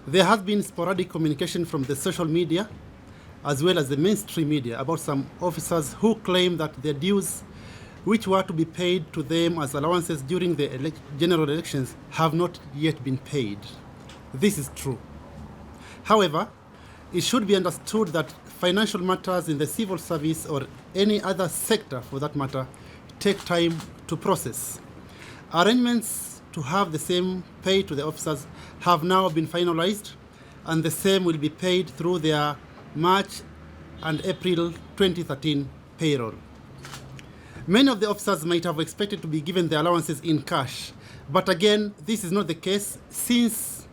There has been sporadic communication from the social media as well as the mainstream media about some officers who claim that their dues, which were to be paid to them as allowances during the general elections, have not yet been paid. This is true. However, it should be understood that financial matters in the civil service or any other sector for that matter take time to process. Arrangements to have the same pay to the officers have now been finalized, and the same will be paid through their March and April 2013 payroll. Many of the officers might have expected to be given their allowances in cash, but again, this is not the case, since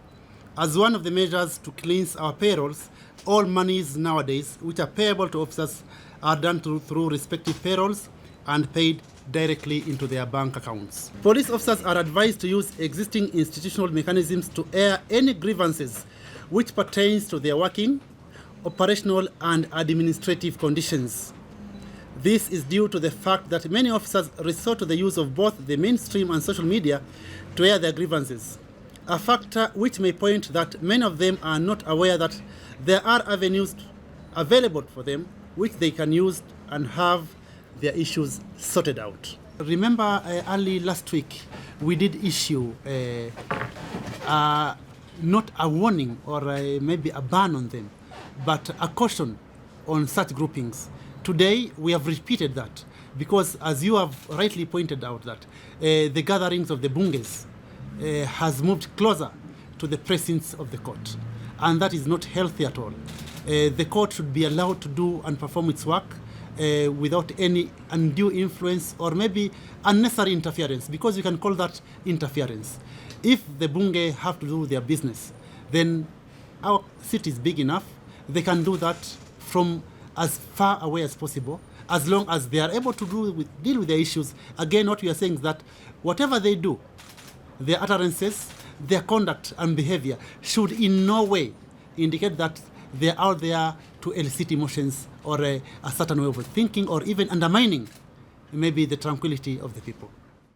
as one of the measures to cleanse our payrolls, all monies nowadays which are payable to officers are done through respective payrolls and paid directly into their bank accounts. Police officers are advised to use existing institutional mechanisms to air any grievances which pertains to their working, operational and administrative conditions. This is due to the fact that many officers resort to the use of both the mainstream and social media to air their grievances, a factor which may point that many of them are not aware that there are avenues available for them which they can use and have their issues sorted out. Remember early last week we did issue not a warning or maybe a ban on them, but a caution on such groupings. Today we have repeated that because, as you have rightly pointed out, that the gatherings of the bunges has moved closer to the precincts of the court, and that is not healthy at all. The court should be allowed to do and perform its work without any undue influence or maybe unnecessary interference, because you can call that interference. If the bunge have to do their business, then our city is big enough. They can do that from as far away as possible, as long as they are able to deal with their issues. Again, what we are saying is that whatever they do, their utterances, their conduct and behavior should in no way indicate that they are out there to elicit emotions or a certain way of thinking, or even undermining maybe the tranquility of the people.